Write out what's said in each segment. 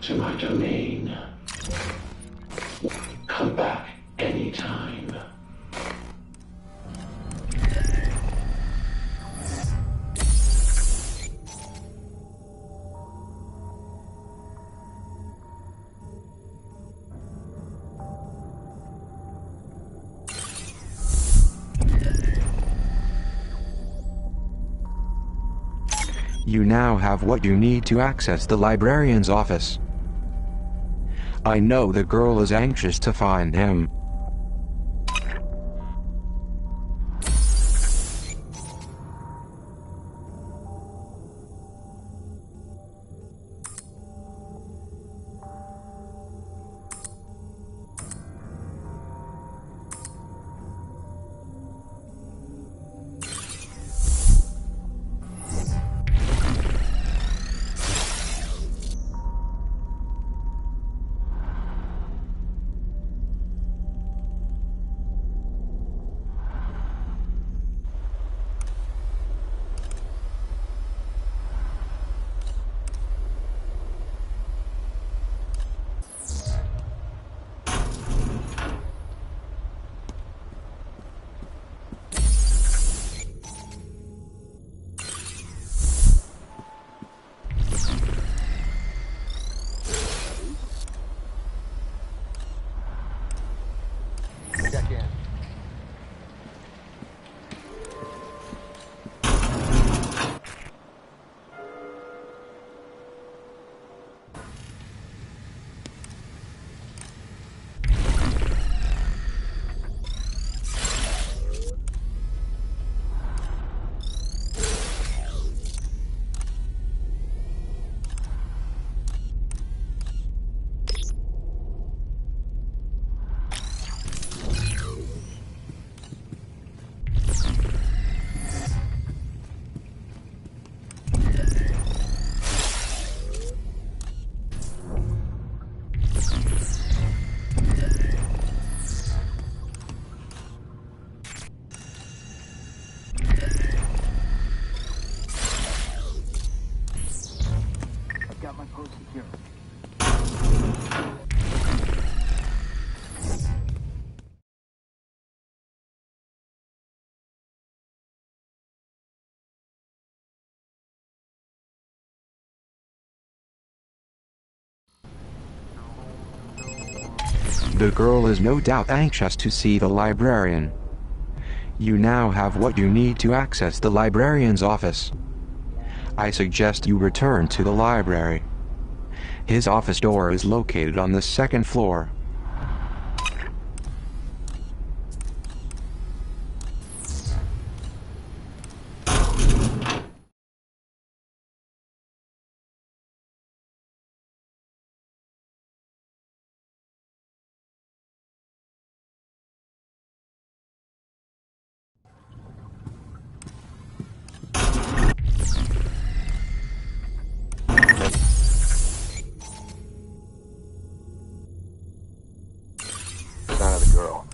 to my domain. Come back anytime. You now have what you need to access the librarian's office. I know the girl is anxious to find him. The girl is no doubt anxious to see the librarian. You now have what you need to access the librarian's office. I suggest you return to the library. His office door is located on the second floor. Son of the girl.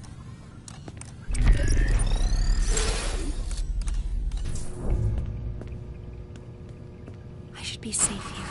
I should be safe here.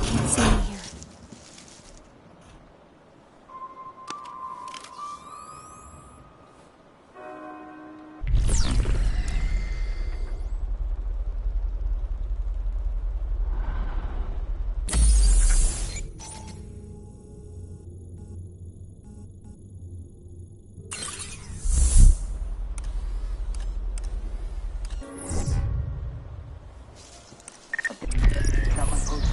can't see me here. Got my post.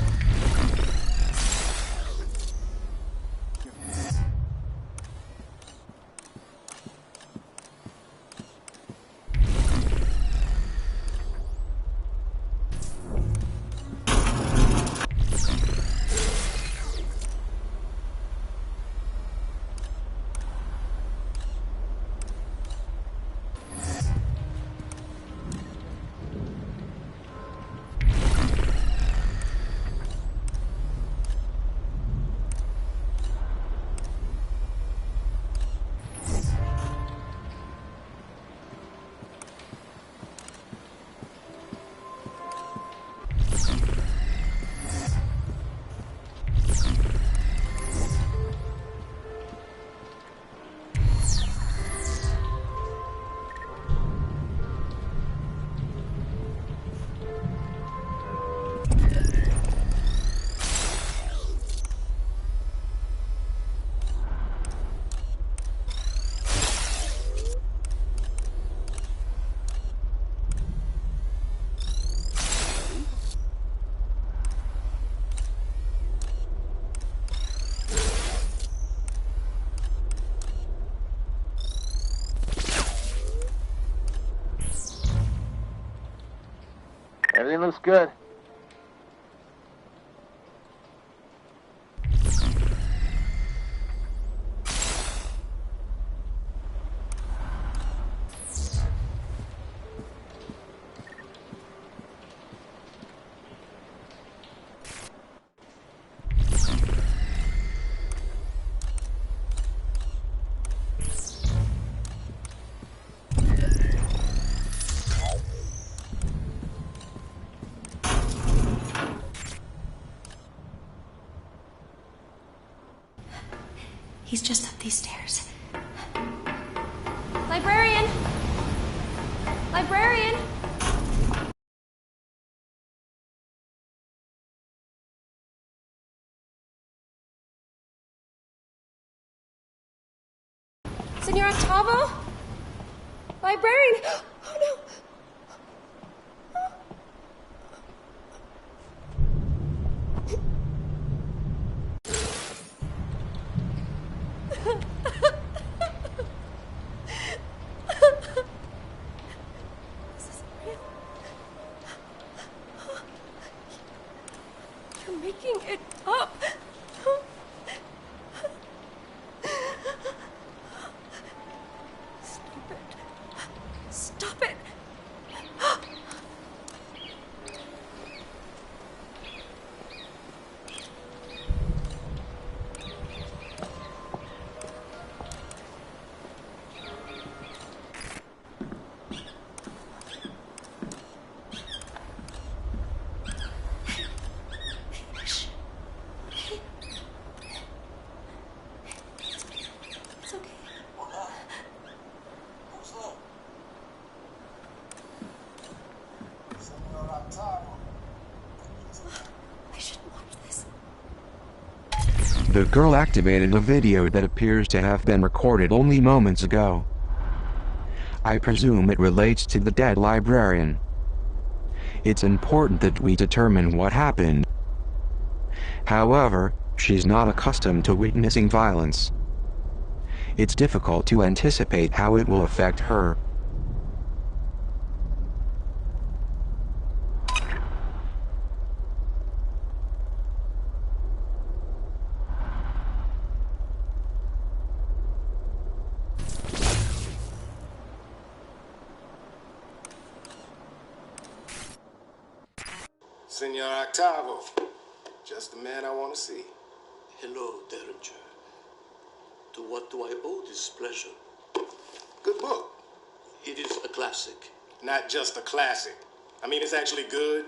Everything looks good. He's just up these stairs. Librarian! Librarian! Senor Octavo? Librarian! Oh no! You're making it up. Stop it. Stop it. It's okay. Who's that? Senor Octavo. I shouldn't watch this. The girl activated a video that appears to have been recorded only moments ago. I presume it relates to the dead librarian. It's important that we determine what happened. However, she's not accustomed to witnessing violence. It's difficult to anticipate how it will affect her. Senor Octavo. Just the man I want to see. Hello, Derringer. To what do I owe this pleasure? Good book. It is a classic. Not just a classic. I mean, it's actually good.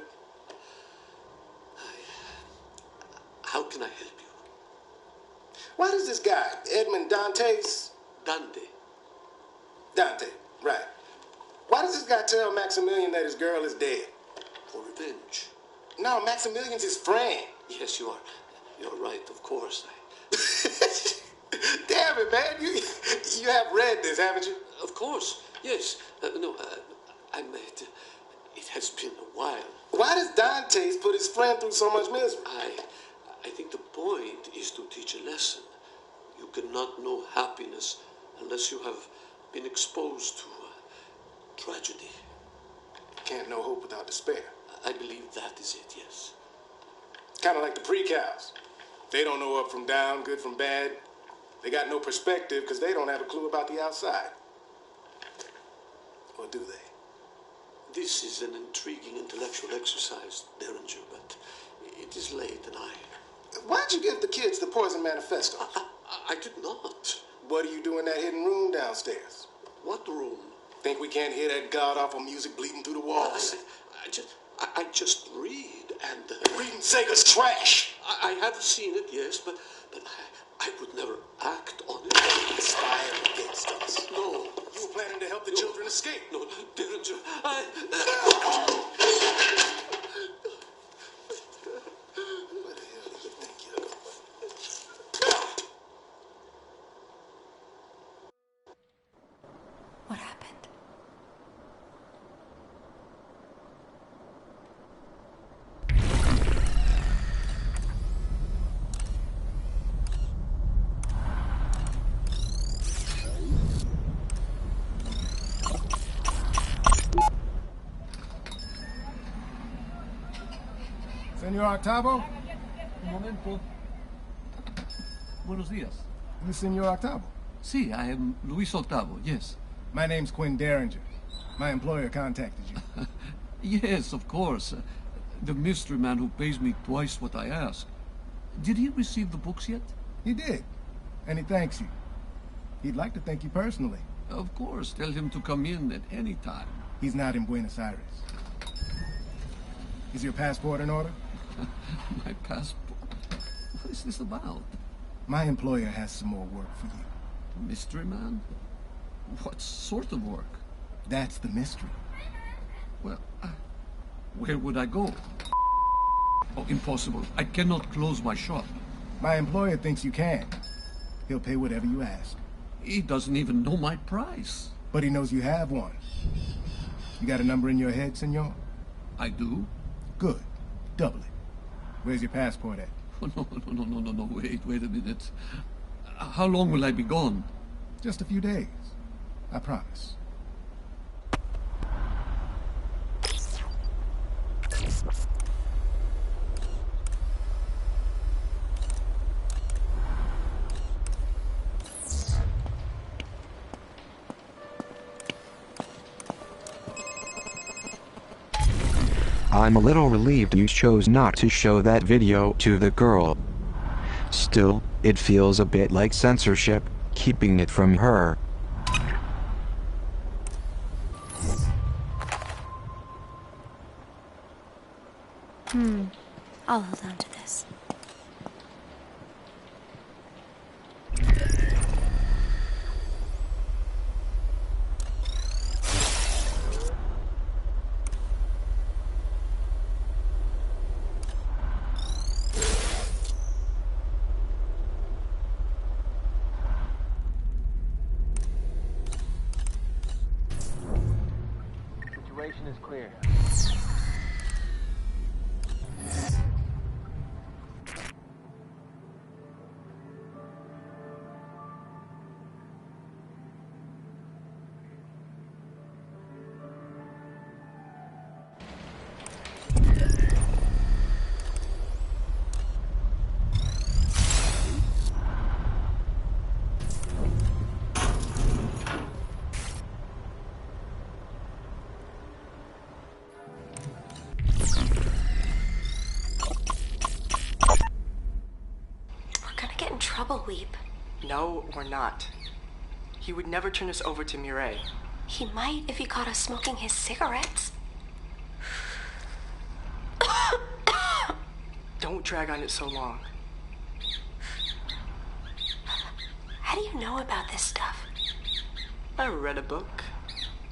Why does this guy, Edmond Dantes? Dante. Dante, right. Why does this guy tell Maximilian that his girl is dead? For revenge. No, Maximilian's his friend. Yes, you are. You're right, of course. Damn it, man. You have read this, haven't you? Of course, yes. No, I meant it has been a while. Why does Dantes put his friend through so much misery? I think the point is to teach a lesson. You cannot know happiness unless you have been exposed to tragedy. Can't know hope without despair. I believe that is it, yes. Kind of like the pre-cows. They don't know up from down, good from bad. They got no perspective because they don't have a clue about the outside. Or do they? This is an intriguing intellectual exercise, Derringer, but it is late and Why'd you give the kids the Poison Manifesto? I did not. What do you do in that hidden room downstairs? What room? Think we can't hear that god-awful music bleeding through the walls? I just read and... Reading Sega's trash! I have seen it, yes, but I would never act on it. Conspire against us. No. You were planning to help the children escape. No, Derringer, Where the hell do you think you're going? What happened? Senor Octavo? Un momento. Buenos días. You Senor Octavo? Sí, I am Luis Octavo, yes. My name's Quinn Derringer. My employer contacted you. Yes, of course. The mystery man who pays me twice what I ask. Did he receive the books yet? He did. And he thanks you. He'd like to thank you personally. Of course. Tell him to come in at any time. He's not in Buenos Aires. Is your passport in order? My passport? What is this about? My employer has some more work for you. Mystery man? What sort of work? That's the mystery. Well, where would I go? Oh, impossible. I cannot close my shop. My employer thinks you can. He'll pay whatever you ask. He doesn't even know my price. But he knows you have one. You got a number in your head, senor? I do? Good. Double it. Where's your passport at? Oh, no. Wait a minute. How long will I be gone? Just a few days. I promise. I'm a little relieved you chose not to show that video to the girl. Still, it feels a bit like censorship, keeping it from her. I'll hold on to this. Situation is clear. Trouble, Weep. No, we're not. He would never turn us over to Mireille. He might if he caught us smoking his cigarettes. Don't drag on it so long. do you know about this stuff? I read a book.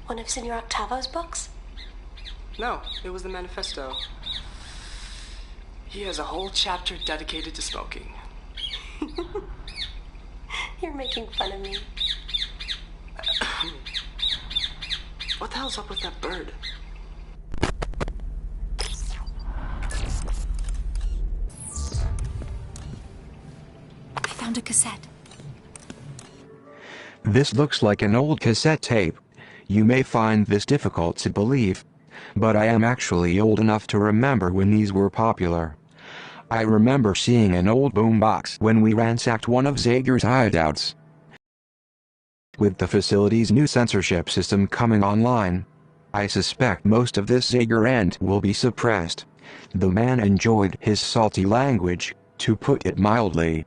One of Senor Octavo's books? No, it was the manifesto. He has a whole chapter dedicated to smoking. You're making fun of me. What the hell's up with that bird? I found a cassette. This looks like an old cassette tape. You may find this difficult to believe, but I am actually old enough to remember when these were popular. I remember seeing an old boombox when we ransacked one of Zager's hideouts. With the facility's new censorship system coming online, I suspect most of this Zager end will be suppressed. The man enjoyed his salty language, to put it mildly.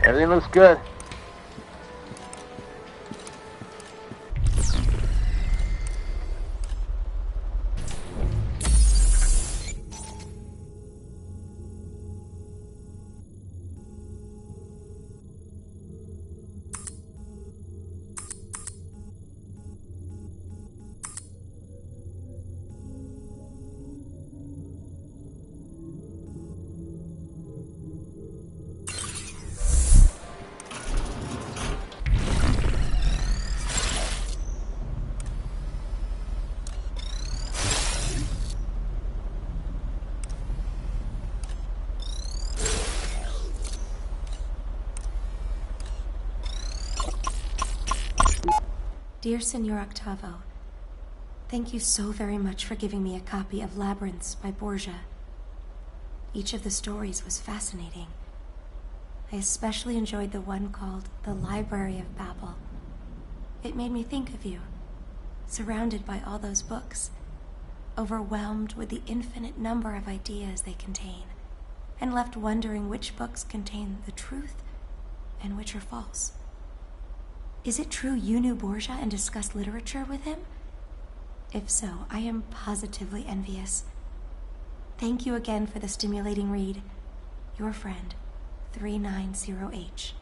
Everything looks good. Dear Senor Octavo, thank you so very much for giving me a copy of Labyrinths by Borgia. Each of the stories was fascinating. I especially enjoyed the one called The Library of Babel. It made me think of you, surrounded by all those books, overwhelmed with the infinite number of ideas they contain, and left wondering which books contain the truth and which are false. Is it true you knew Borgia and discussed literature with him? If so, I am positively envious. Thank you again for the stimulating read. Your friend, 390H.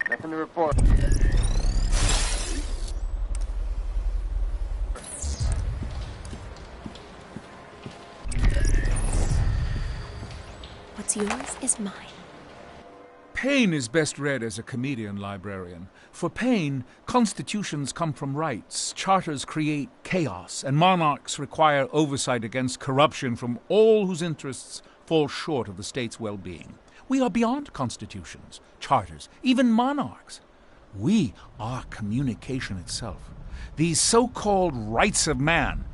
Nothing to report. What's yours is mine. Paine is best read as a comedian librarian. For Paine, constitutions come from rights, charters create chaos, and monarchs require oversight against corruption from all whose interests fall short of the state's well-being. We are beyond constitutions, charters, even monarchs. We are communication itself. These so-called rights of man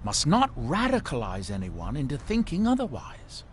must not radicalize anyone into thinking otherwise.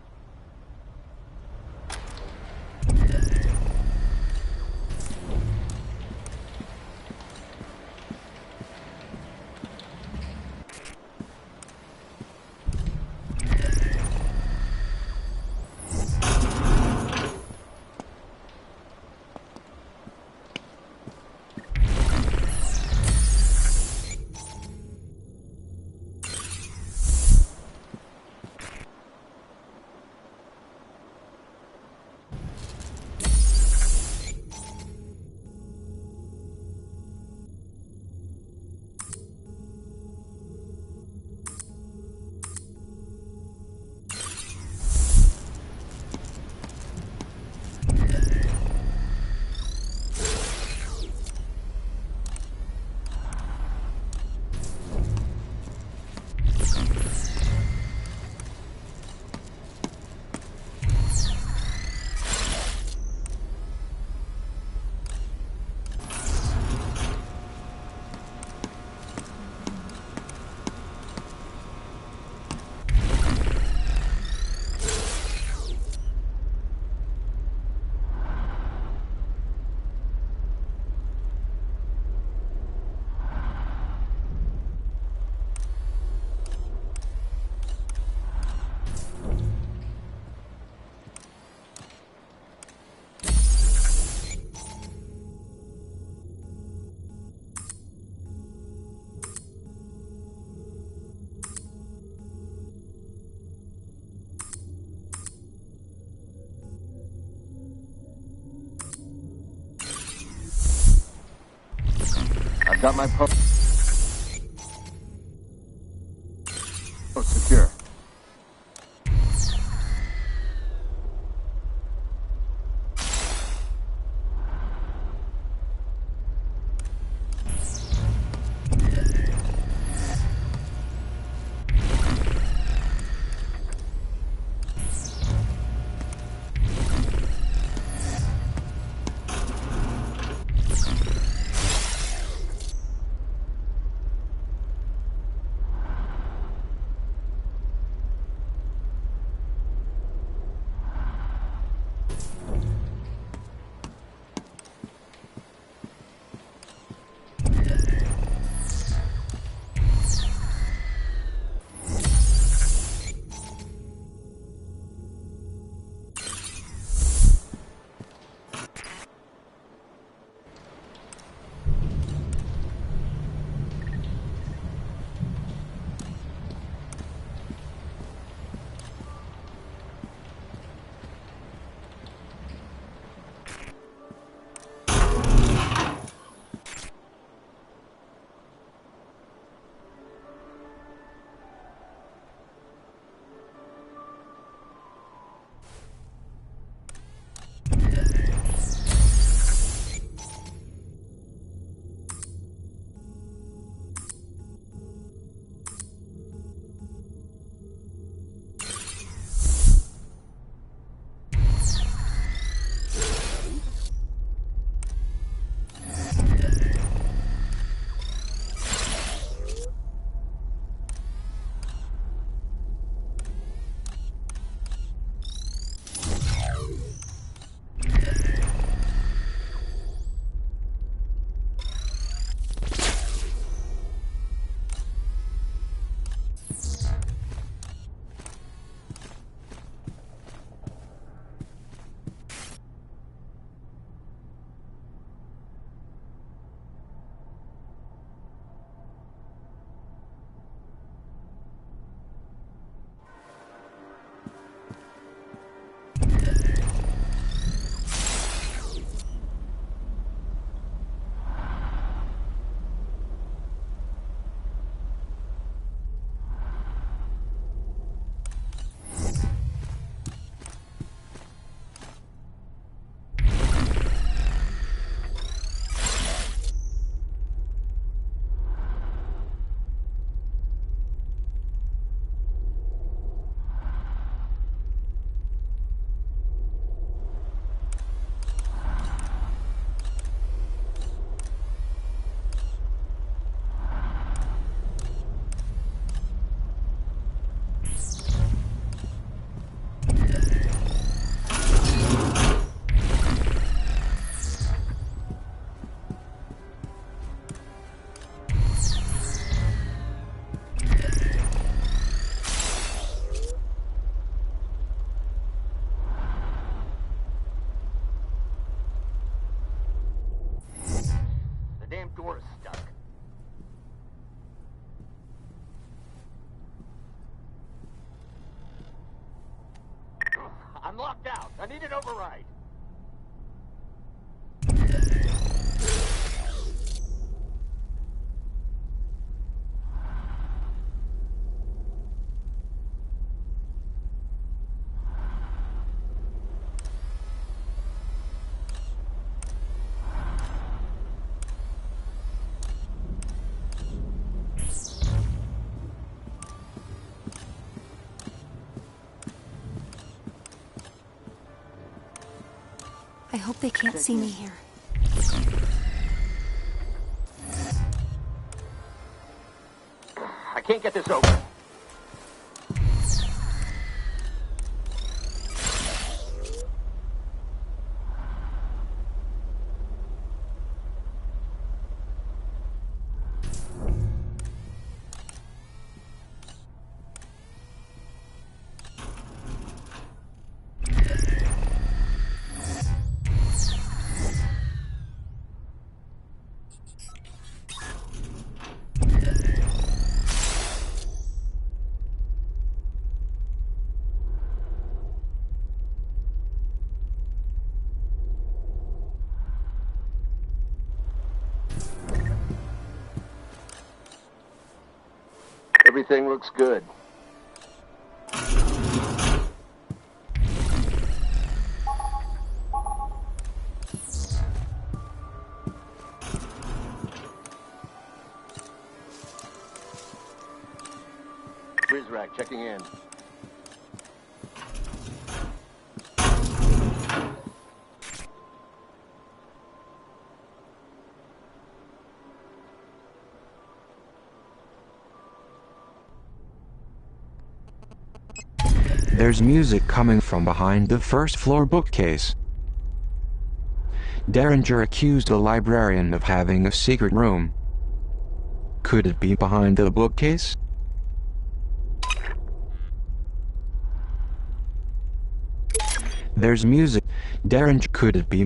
Got my post secure. Door is stuck. I'm locked out. I need an override. I hope they can't see me here. I can't get this open. Everything looks good. Rizrak checking in. There's music coming from behind the first floor bookcase. Derringer accused the librarian of having a secret room. Could it be behind the bookcase? There's music. Derringer, could it be?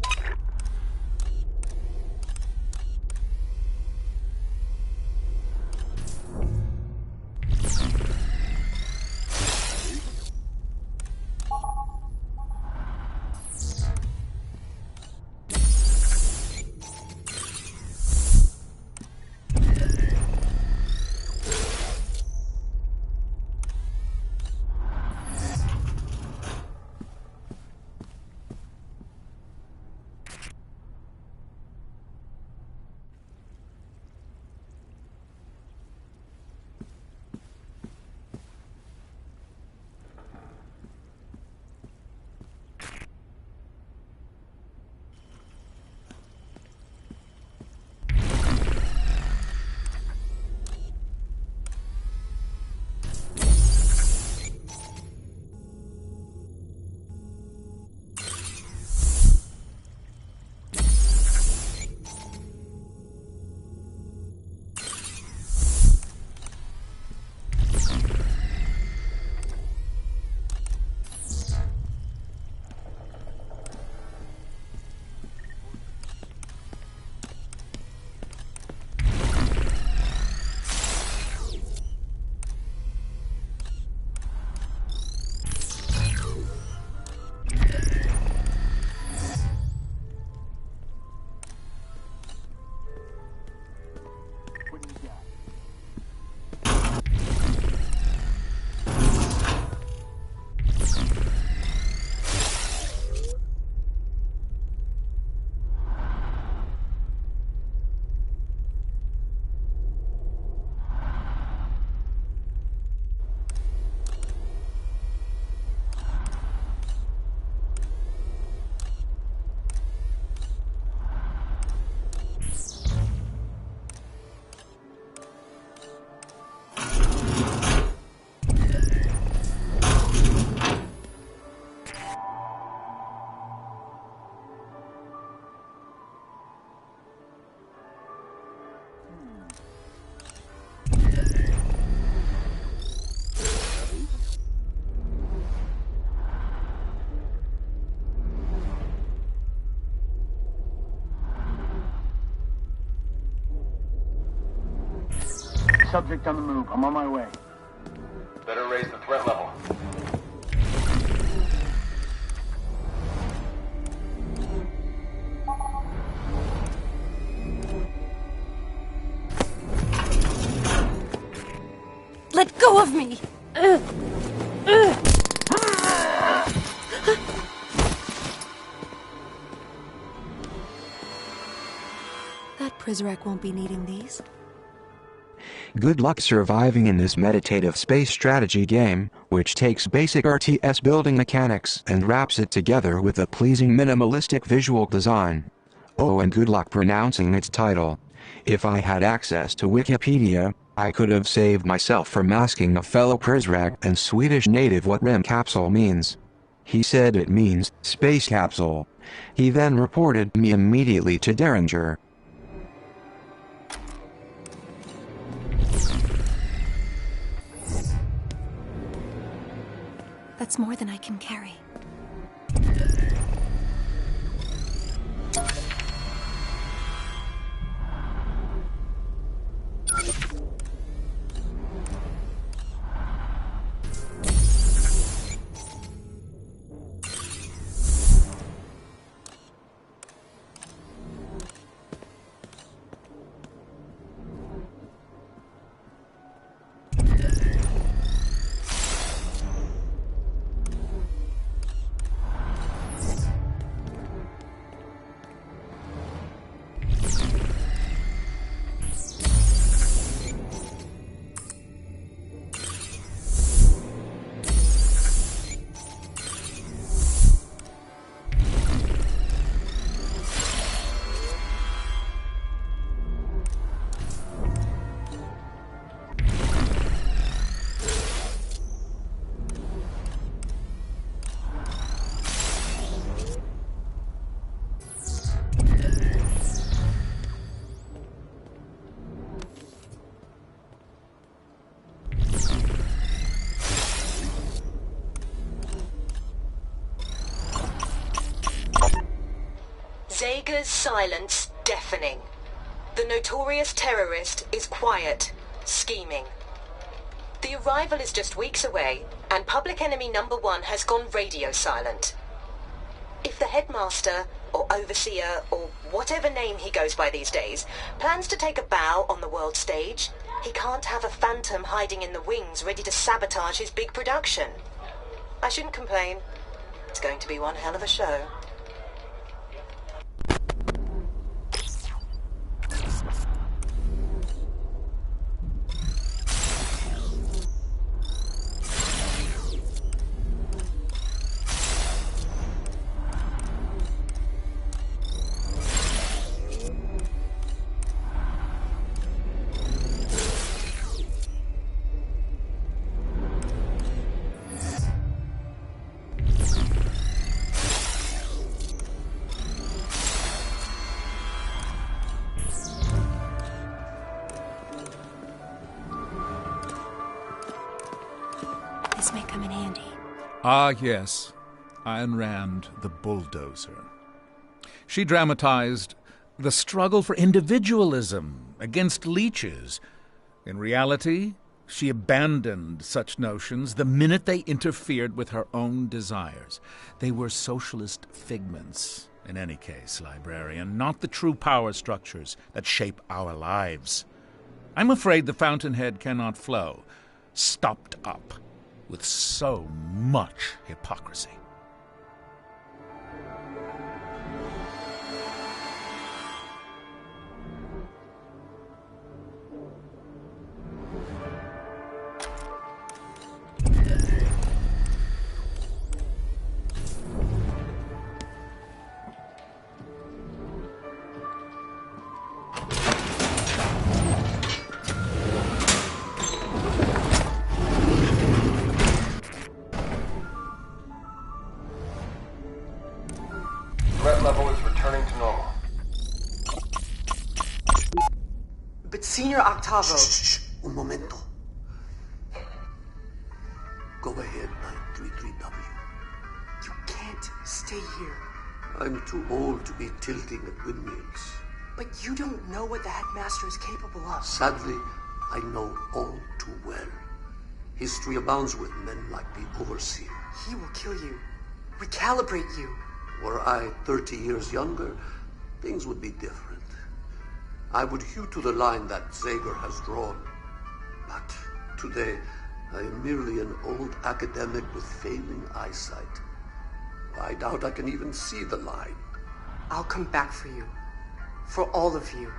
Subject on the move. I'm on my way. Better raise the threat level. Let go of me! That Prizrak won't be needing these. Good luck surviving in this meditative space strategy game, which takes basic RTS building mechanics and wraps it together with a pleasing minimalistic visual design. Oh, and good luck pronouncing its title. If I had access to Wikipedia, I could have saved myself from asking a fellow Prizrak and Swedish native what REM capsule means. He said it means space capsule. He then reported me immediately to Derringer. That's more than I can carry. Zager's silence deafening. The notorious terrorist is quiet, scheming. The arrival is just weeks away, and public enemy number 1 has gone radio silent. If the headmaster, or overseer, or whatever name he goes by these days, plans to take a bow on the world stage, he can't have a phantom hiding in the wings ready to sabotage his big production. I shouldn't complain. It's going to be one hell of a show. This may come in handy. Ah, yes. Ayn Rand, the bulldozer. She dramatized the struggle for individualism against leeches. In reality, she abandoned such notions the minute they interfered with her own desires. They were socialist figments, in any case, librarian, not the true power structures that shape our lives. I'm afraid the fountainhead cannot flow, stopped up with so much hypocrisy. Threat level is returning to normal. But Senior Octavo... Shh. Un momento. Go ahead, 933W. You can't stay here. I'm too old to be tilting at windmills. But you don't know what the headmaster is capable of. Sadly, I know all too well. History abounds with men like the Overseer. He will kill you. Recalibrate you. Were I 30 years younger, things would be different. I would hew to the line that Zager has drawn. But today, I am merely an old academic with failing eyesight. I doubt I can even see the line. I'll come back for you. For all of you.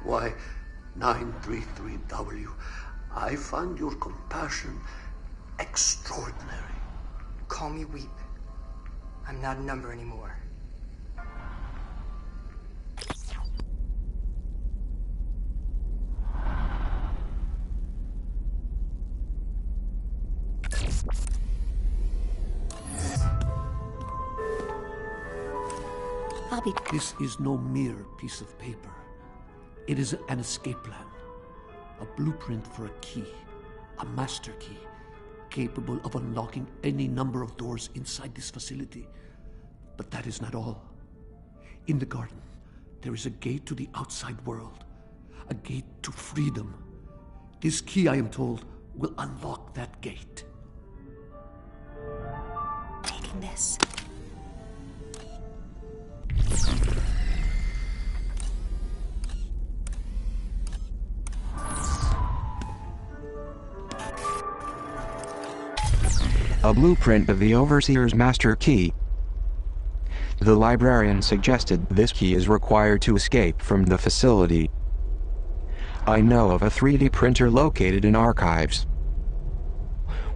Why, 933W, I find your compassion extraordinary. Call me Weep. I'm not a number anymore. This is no mere piece of paper. It is an escape plan. A blueprint for a key. A master key. Capable of unlocking any number of doors inside this facility. But that is not all. In the garden, there is a gate to the outside world. A gate to freedom. This key, I am told, will unlock that gate. Taking this. A blueprint of the Overseer's master key. The librarian suggested this key is required to escape from the facility. I know of a 3D printer located in archives.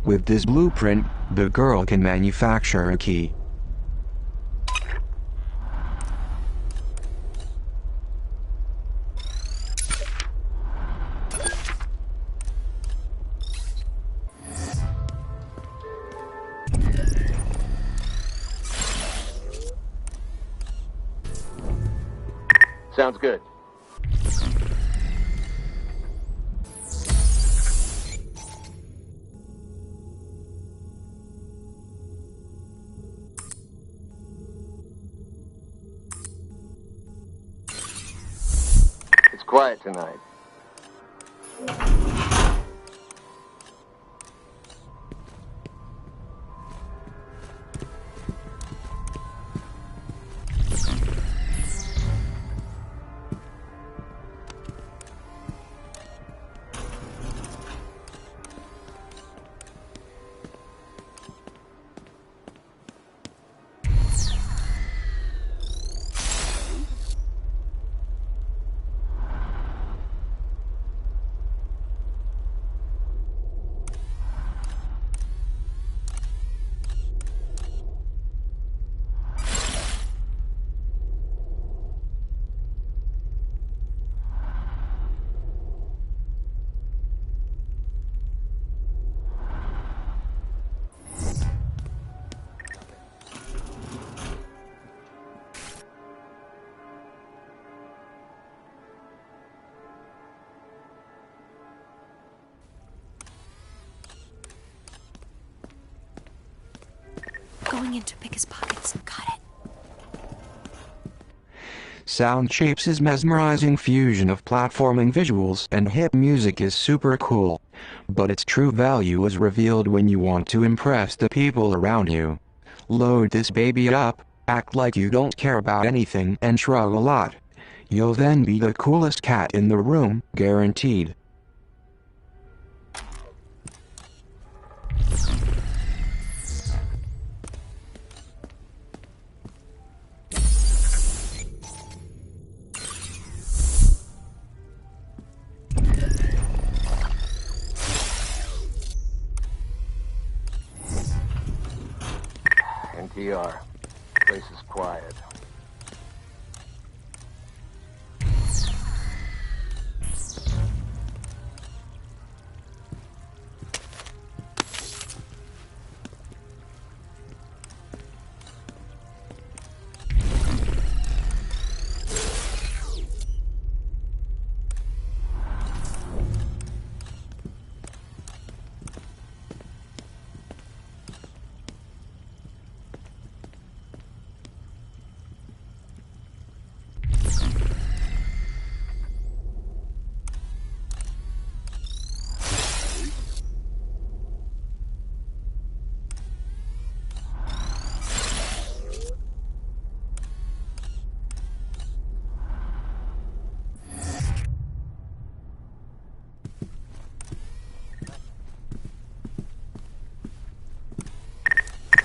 With this blueprint, the girl can manufacture a key. Sounds good. quiet tonight. Going in to pick his pockets. Got it. Sound Shapes' mesmerizing fusion of platforming visuals and hip music is super cool. But its true value is revealed when you want to impress the people around you. Load this baby up, act like you don't care about anything, and shrug a lot. You'll then be the coolest cat in the room, guaranteed. NTR. Place is quiet.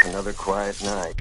Another quiet night.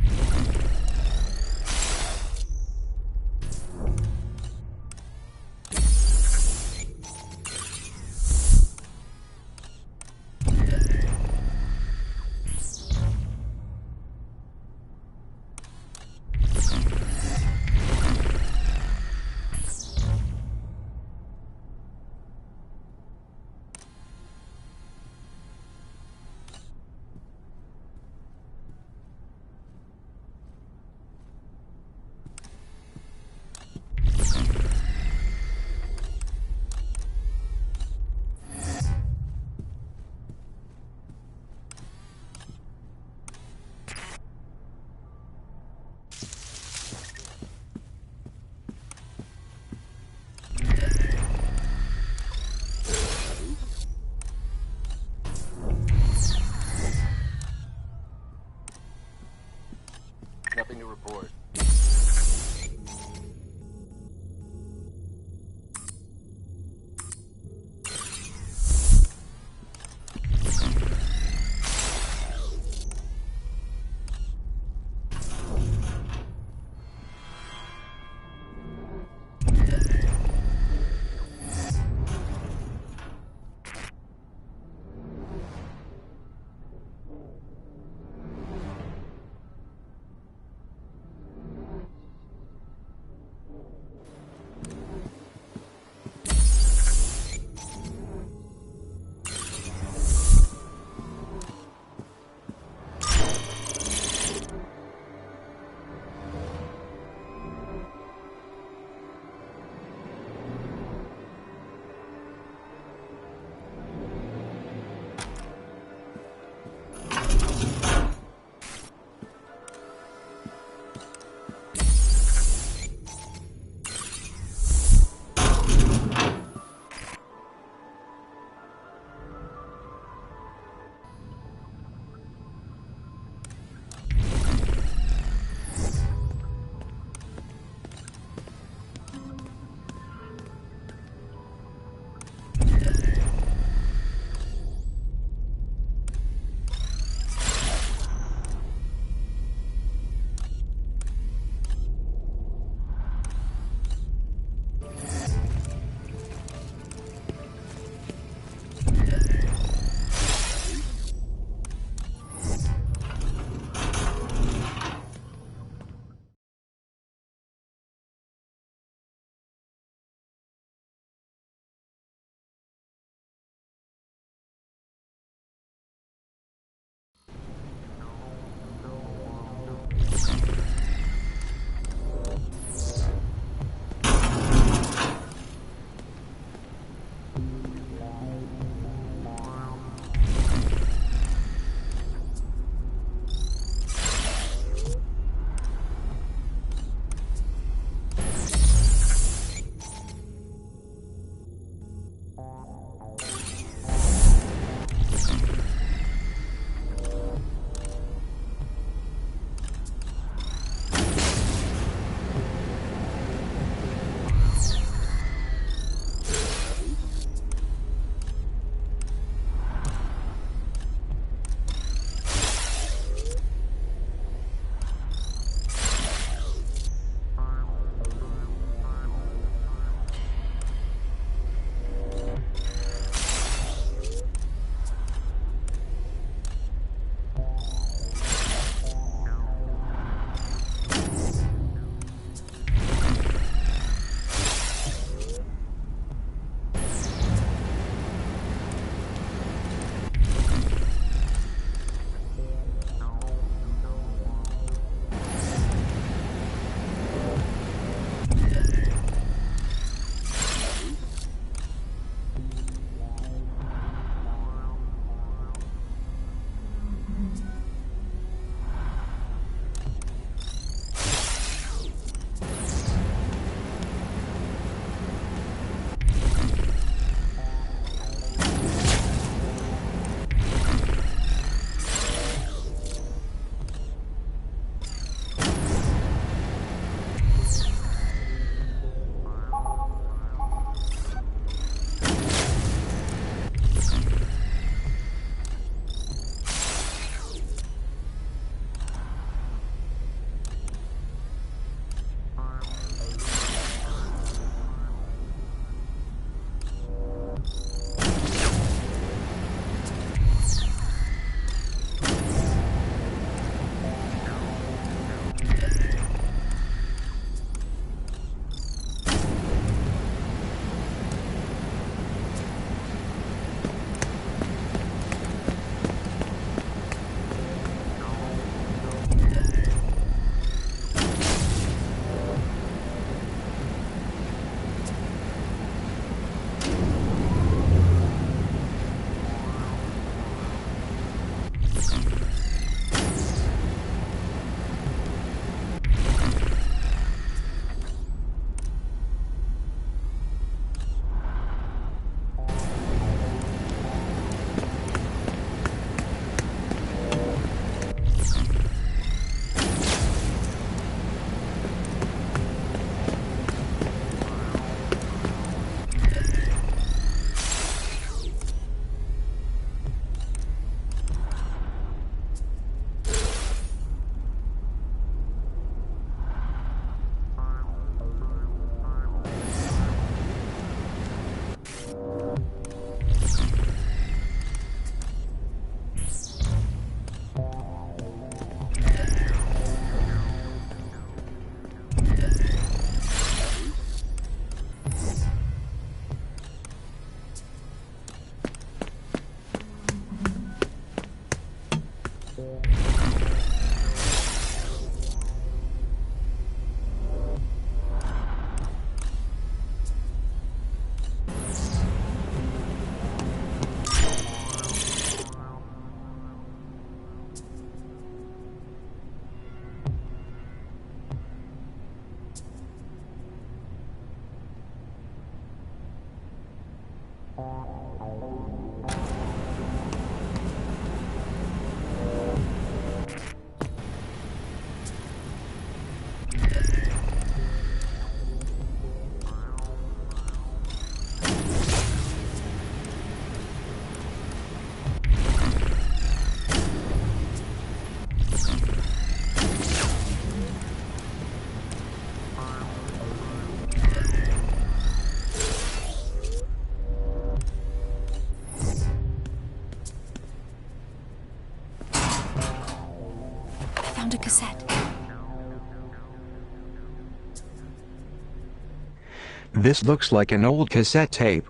This looks like an old cassette tape.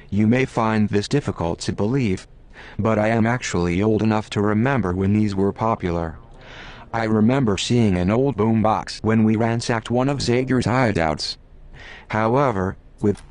You may find this difficult to believe, but I am actually old enough to remember when these were popular. I remember seeing an old boombox when we ransacked one of Zager's hideouts. However, with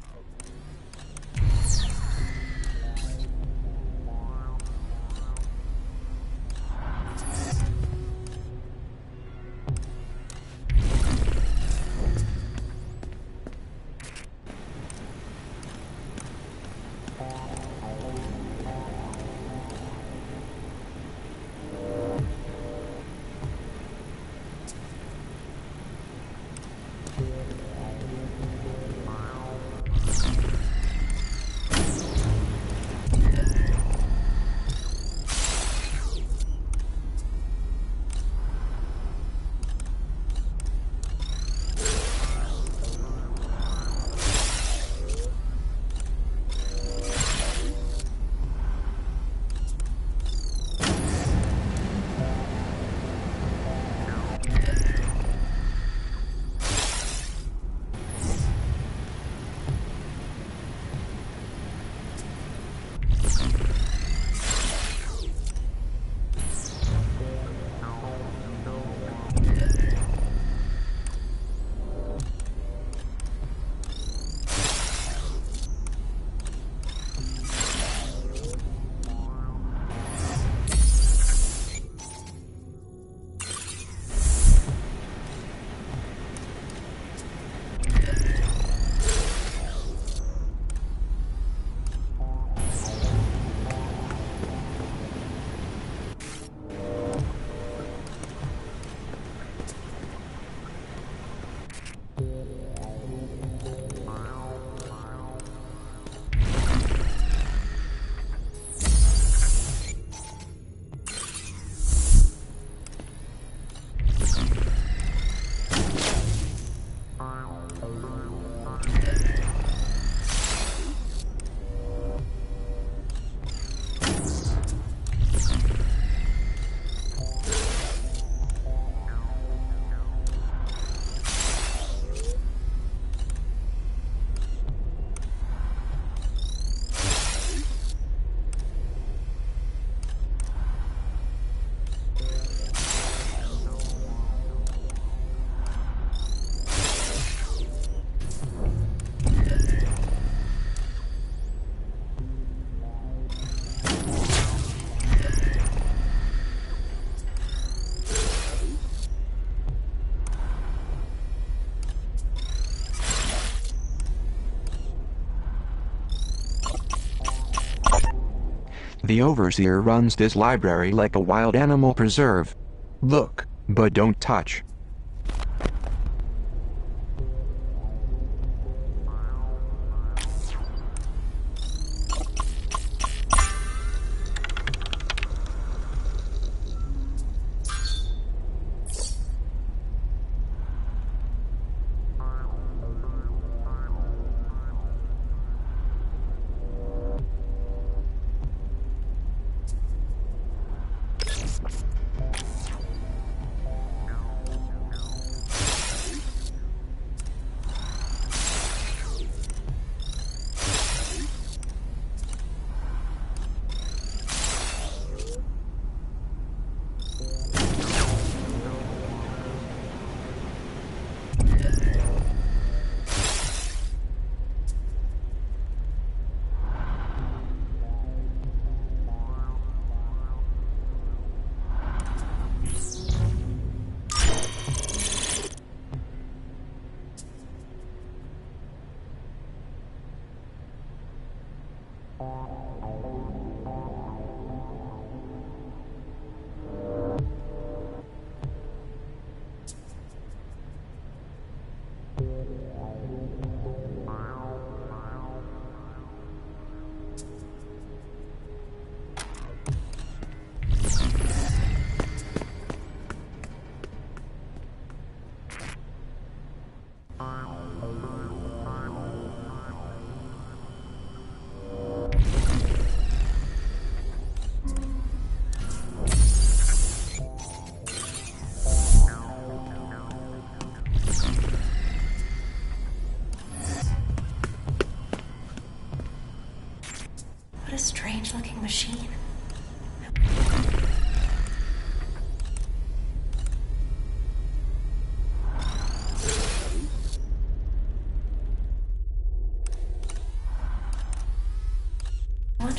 the overseer runs this library like a wild animal preserve. Look, but don't touch.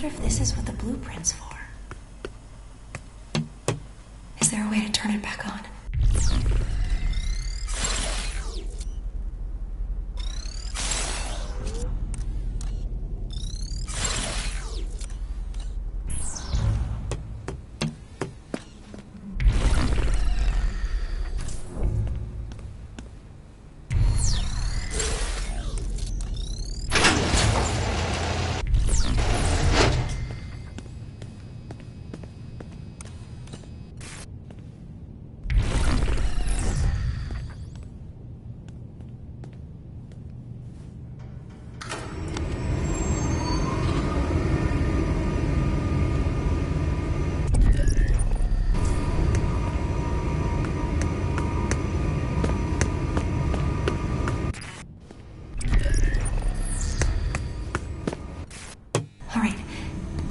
wonder if this is what the blueprint's for. Is there a way to turn it back on?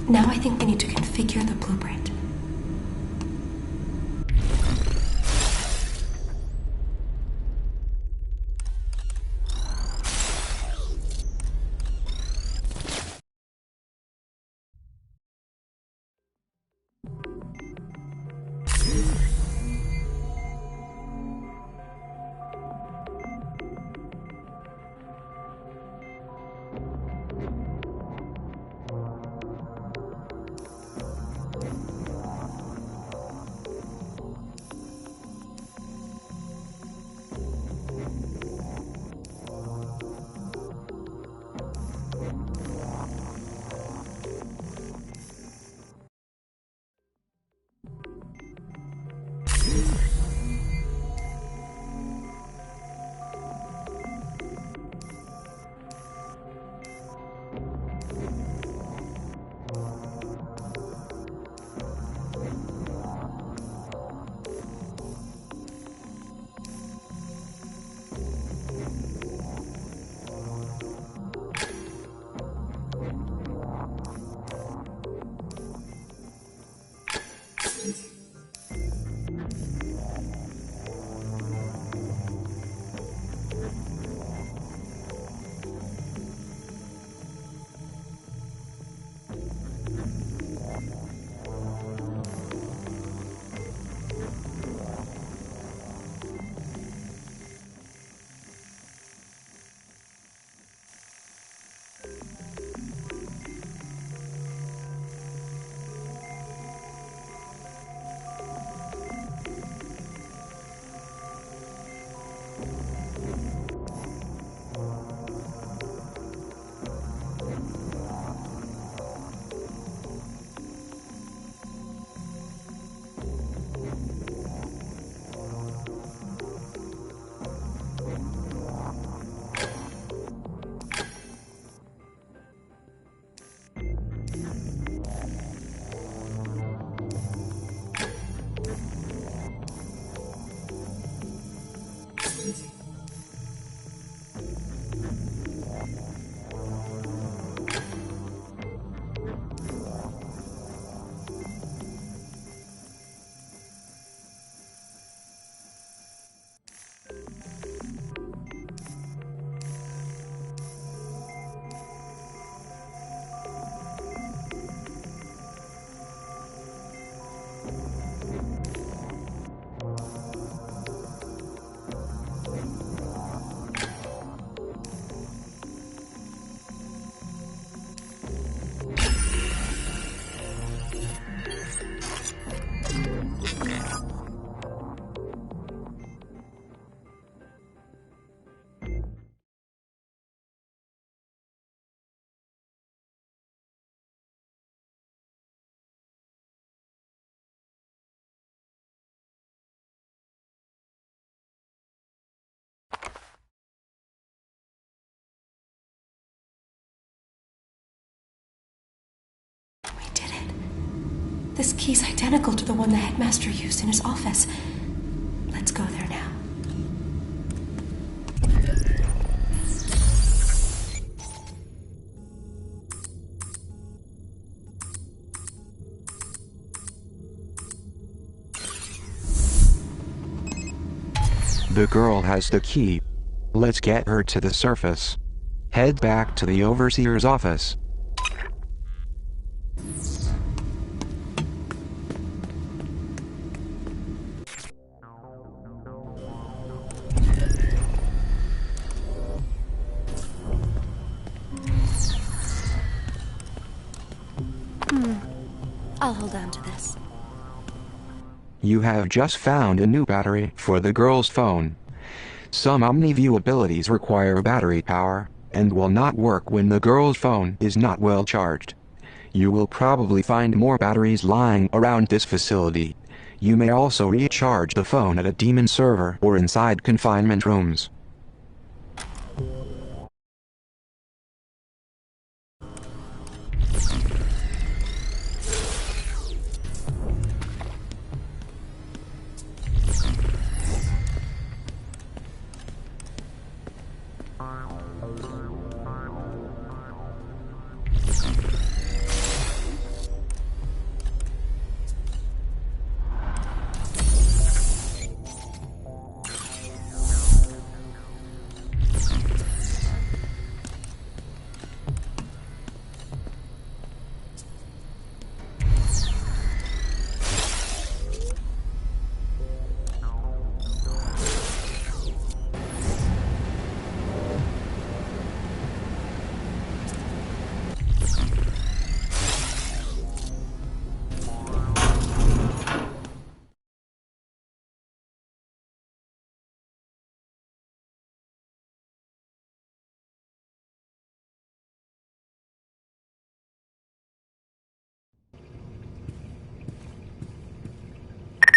Now I think we need to configure the blueprint. This key's identical to the one the headmaster used in his office. Let's go there now. The girl has the key. Let's get her to the surface. Head back to the overseer's office. I'll hold on to this. You have just found a new battery for the girl's phone. Some OmniView abilities require battery power, and will not work when the girl's phone is not well charged. You will probably find more batteries lying around this facility. You may also recharge the phone at a demon server or inside confinement rooms.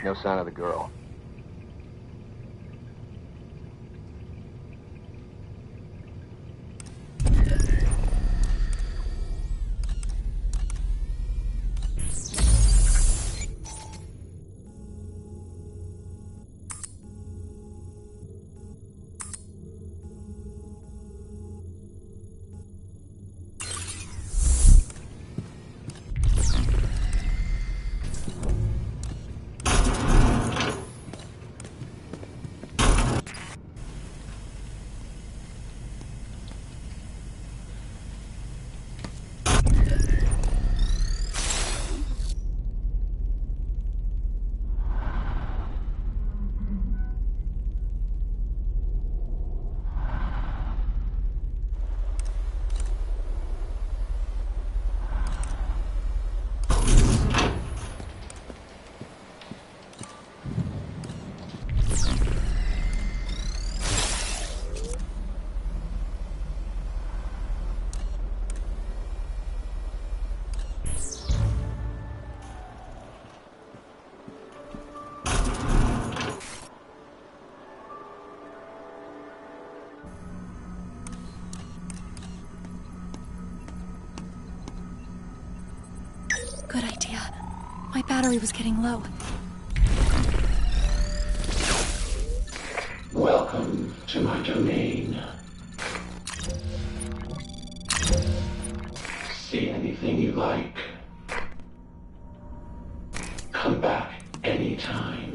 No sign of the girl. Good idea. My battery was getting low. Welcome to my domain. See anything you like. Come back anytime.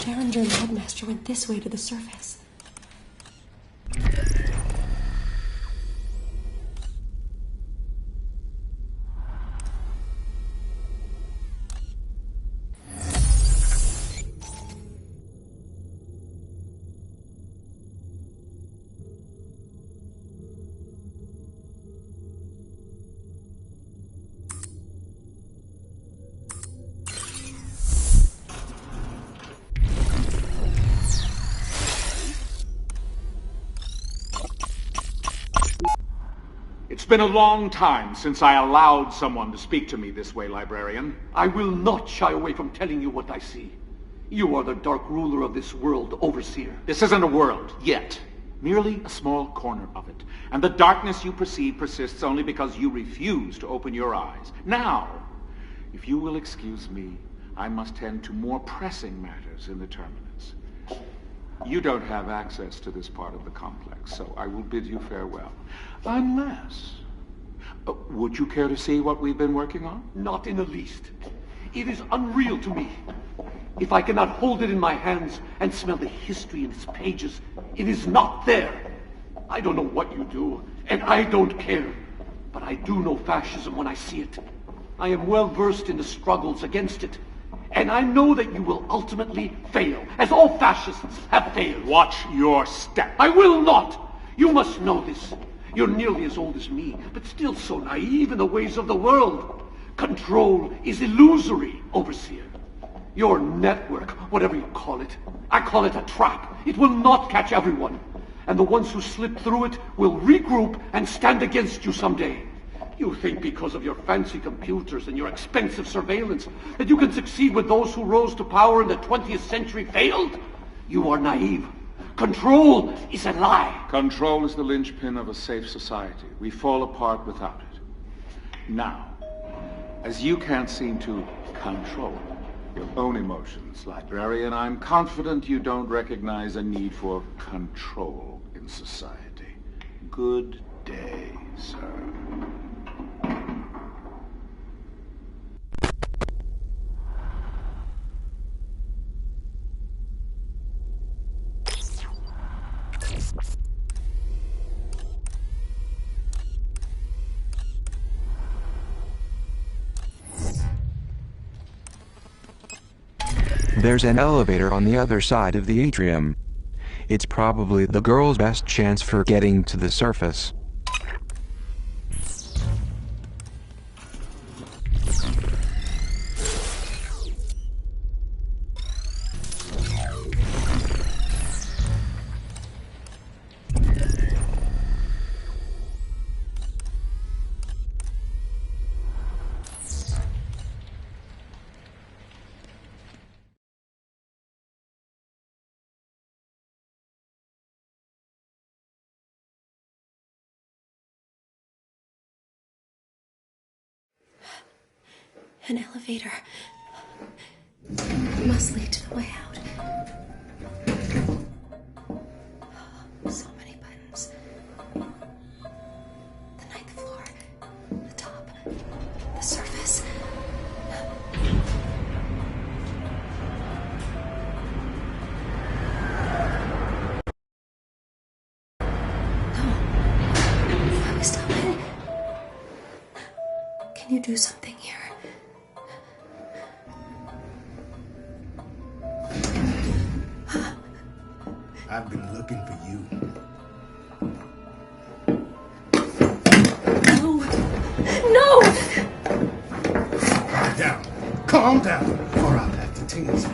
Derringer and Headmaster went this way to the surface. It's been a long time since I allowed someone to speak to me this way, Librarian. I will not shy away from telling you what I see. You are the dark ruler of this world, Overseer. This isn't a world, yet. Merely a small corner of it. And the darkness you perceive persists only because you refuse to open your eyes. Now, if you will excuse me, I must tend to more pressing matters in the Terminus. You don't have access to this part of the complex, so I will bid you farewell. Unless... would you care to see what we've been working on? Not in the least. It is unreal to me. If I cannot hold it in my hands and smell the history in its pages, it is not there. I don't know what you do, and I don't care. But I do know fascism when I see it. I am well versed in the struggles against it. And I know that you will ultimately fail, as all fascists have failed. Watch your step. I will not! You must know this. You're nearly as old as me, but still so naive in the ways of the world. Control is illusory, Overseer. Your network, whatever you call it, I call it a trap. It will not catch everyone. And the ones who slip through it will regroup and stand against you someday. You think because of your fancy computers and your expensive surveillance that you can succeed with those who rose to power in the 20th century failed? You are naive. Control is a lie. Control is the linchpin of a safe society. We fall apart without it. Now, as you can't seem to control your own emotions, Librarian, I'm confident you don't recognize a need for control in society. Good day, sir. There's an elevator on the other side of the atrium. It's probably the girl's best chance for getting to the surface. An elevator. It must lead to the way out. So many buttons. The ninth floor. The top. The surface. No. Stop it. Can you do something here? I've been looking for you. No! No! Calm down. Calm down, or I'll have to take some